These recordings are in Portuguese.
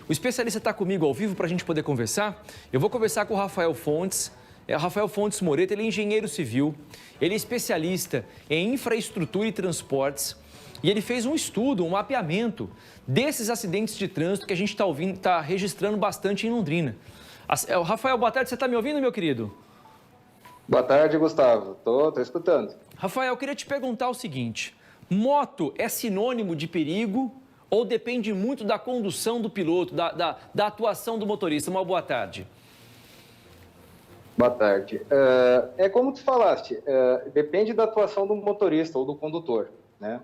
O especialista está comigo ao vivo para a gente poder conversar. Eu vou conversar com o Rafael Fontes. Rafael Fontes Moreto, ele é engenheiro civil, ele é especialista em infraestrutura e transportes e ele fez um estudo, um mapeamento desses acidentes de trânsito que a gente está registrando bastante em Londrina. Rafael, boa tarde, você está me ouvindo, meu querido? Boa tarde, Gustavo. Tô escutando. Rafael, eu queria te perguntar o seguinte: moto é sinônimo de perigo ou depende muito da condução do piloto, da atuação do motorista? Uma boa tarde. Boa tarde. É como tu falaste, depende da atuação do motorista ou do condutor, né?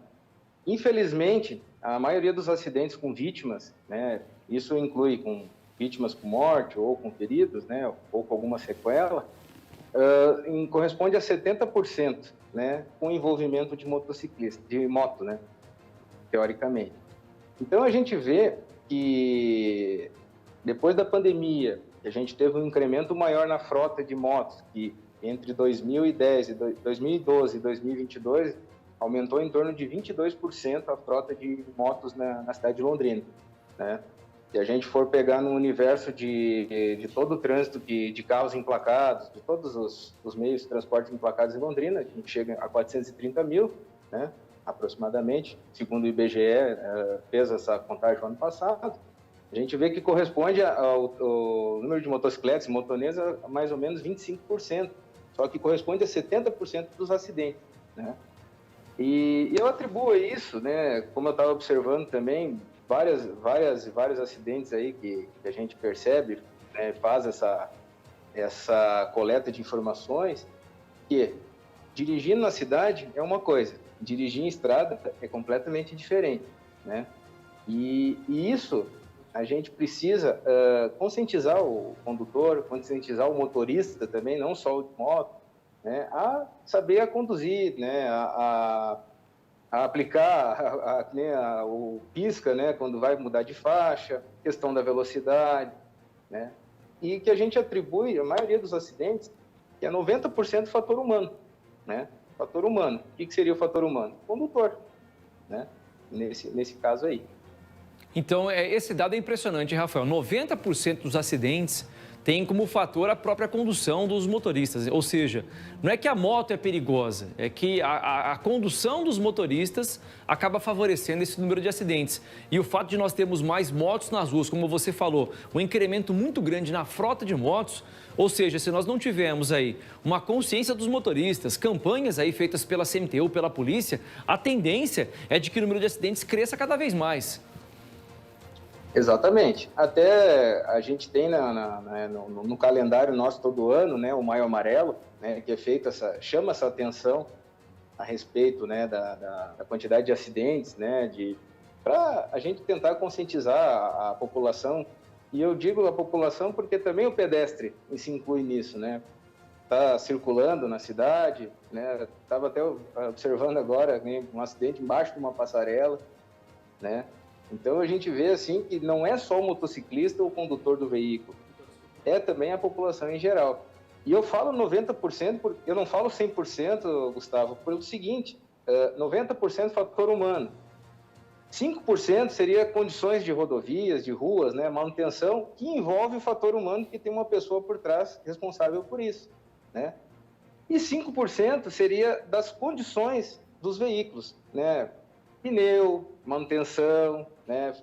Infelizmente, a maioria dos acidentes com vítimas, né, isso inclui com vítimas com morte ou com feridos, né, ou com alguma sequela, corresponde a 70%, né, com envolvimento de motociclista, de moto, né, teoricamente. Então, a gente vê que depois da pandemia, a gente teve um incremento maior na frota de motos, que entre 2012 e 2022 aumentou em torno de 22% a frota de motos na cidade de Londrina, né? Se a gente for pegar no universo de todo o trânsito de carros emplacados, de todos os meios de transporte emplacados em Londrina, a gente chega a 430 mil, né, aproximadamente, segundo o IBGE, fez essa contagem no ano passado. A gente vê que corresponde ao número de motocicletas e motonetas a mais ou menos 25%, só que corresponde a 70% dos acidentes, né? E eu atribuo isso, né, como eu estava observando também, vários acidentes aí que a gente percebe, né, faz essa coleta de informações, que dirigir na cidade é uma coisa, dirigir em estrada é completamente diferente, né? E isso a gente precisa conscientizar o condutor, conscientizar o motorista também, não só o de moto, né, a saber conduzir, né, a aplicar o pisca, né, quando vai mudar de faixa, questão da velocidade, né, e que a gente atribui a maioria dos acidentes que é 90% fator humano, né, fator humano. O que seria o fator humano? O condutor, né, nesse caso aí. Então, esse dado é impressionante, Rafael. 90% dos acidentes tem como fator a própria condução dos motoristas. Ou seja, não é que a moto é perigosa, é que a condução dos motoristas acaba favorecendo esse número de acidentes. E o fato de nós termos mais motos nas ruas, como você falou, um incremento muito grande na frota de motos, ou seja, se nós não tivermos aí uma consciência dos motoristas, campanhas aí feitas pela CMTU, pela polícia, a tendência é de que o número de acidentes cresça cada vez Exatamente. Até a gente tem no calendário nosso todo ano, né, o Maio Amarelo, né, que é feito chama essa atenção a respeito, né, da quantidade de acidentes, né, para a gente tentar conscientizar a população. E eu digo a população porque também o pedestre se inclui nisso, né? Está circulando na cidade, né? Estava até observando agora, né, um acidente embaixo de uma passarela, né? Então, a gente vê, assim, que não é só o motociclista ou o condutor do veículo, é também a população em geral. E eu falo 90%, eu não falo 100%, Gustavo, pelo seguinte, 90% fator humano. 5% seria condições de rodovias, de ruas, né, manutenção, que envolve o fator humano, que tem uma pessoa por trás responsável por isso, né? E 5% seria das condições dos veículos, né? Pneu, manutenção, né,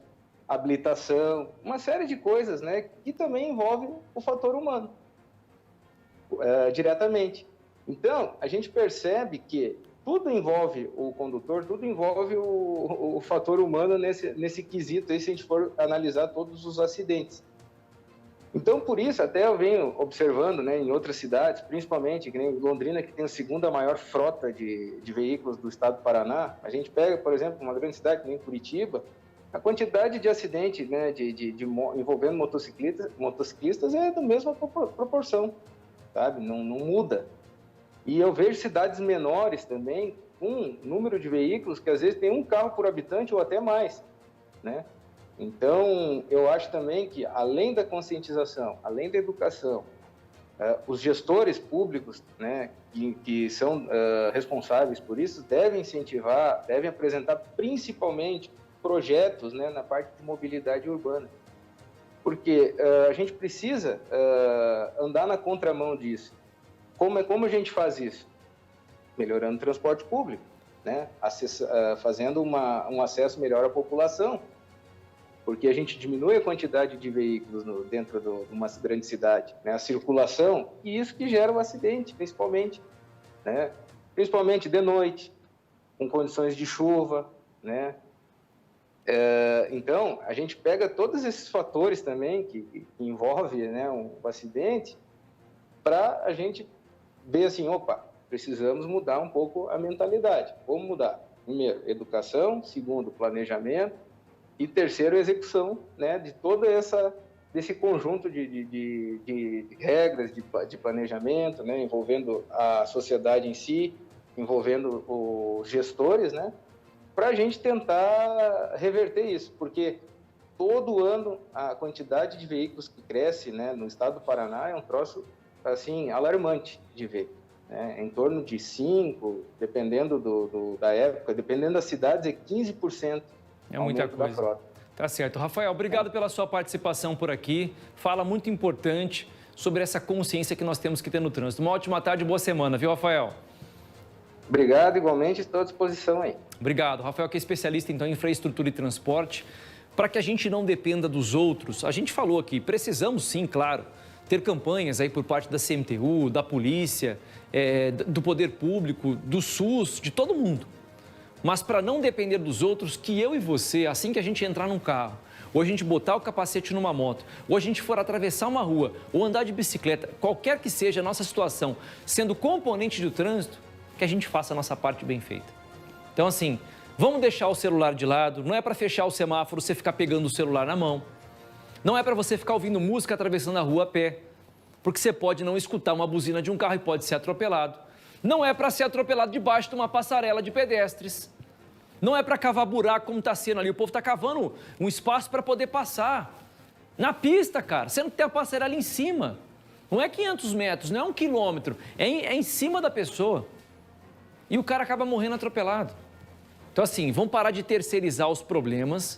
habilitação, uma série de coisas, né, que também envolve o fator humano diretamente. Então, a gente percebe que tudo envolve o condutor, tudo envolve o fator humano nesse quesito, aí, se a gente for analisar todos os acidentes. Então, por isso, até eu venho observando, né, em outras cidades, principalmente, que nem Londrina, que tem a segunda maior frota de veículos do estado do Paraná. A gente pega, por exemplo, uma grande cidade, que nem Curitiba, a quantidade de acidentes, né, envolvendo motociclistas é da mesma proporção, sabe? Não muda. E eu vejo cidades menores também, com número de veículos, que às vezes tem um carro por habitante ou até mais, né? Então, eu acho também que, além da conscientização, além da educação, os gestores públicos, né, que são responsáveis por isso, devem incentivar, devem apresentar principalmente projetos, né, na parte de mobilidade urbana, porque a gente precisa andar na contramão disso. Como a gente faz isso? Melhorando o transporte público, né? Fazendo um acesso melhor à população, porque a gente diminui a quantidade de veículos dentro de uma grande cidade, né? A circulação, e isso que gera um acidente, principalmente, né? Principalmente de noite, com condições de chuva, né? Então, a gente pega todos esses fatores também que envolvem, né, um acidente, para a gente ver assim, opa, precisamos mudar um pouco a mentalidade. Vamos mudar. Primeiro, educação. Segundo, planejamento. E terceiro, execução, né, de desse conjunto de regras de planejamento, né, envolvendo a sociedade em si, envolvendo os gestores, né, para a gente tentar reverter isso, porque todo ano a quantidade de veículos que cresce, né, no estado do Paraná é um troço assim alarmante de ver, né? Em torno de 5%, dependendo da época, dependendo das cidades, é 15%. É muita coisa. Tá certo. Rafael, obrigado pela sua participação por aqui. Fala muito importante sobre essa consciência que nós temos que ter no trânsito. Uma ótima tarde e boa semana, viu, Rafael? Obrigado, igualmente, estou à disposição aí. Obrigado. Rafael, que é especialista então, em infraestrutura e transporte. Para que a gente não dependa dos outros, a gente falou aqui, precisamos sim, claro, ter campanhas aí por parte da CMTU, da polícia, do poder público, do SUS, de todo mundo. Mas para não depender dos outros, que eu e você, assim que a gente entrar num carro, ou a gente botar o capacete numa moto, ou a gente for atravessar uma rua, ou andar de bicicleta, qualquer que seja a nossa situação, sendo componente do trânsito, que a gente faça a nossa parte bem feita. Então, assim, vamos deixar o celular de lado, não é para fechar o semáforo você ficar pegando o celular na mão, não é para você ficar ouvindo música atravessando a rua a pé, porque você pode não escutar uma buzina de um carro e pode ser atropelado. Não é para ser atropelado debaixo de uma passarela de pedestres. Não é para cavar buraco como está sendo ali. O povo está cavando um espaço para poder passar. Na pista, cara, você não tem a passarela em cima. Não é 500 metros, não é 1 quilômetro. É em cima da pessoa. E o cara acaba morrendo atropelado. Então, assim, vamos parar de terceirizar os problemas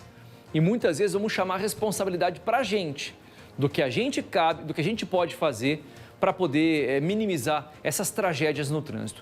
e muitas vezes vamos chamar a responsabilidade para a gente, do que a gente cabe, do que a gente pode fazer para poder minimizar essas tragédias no trânsito.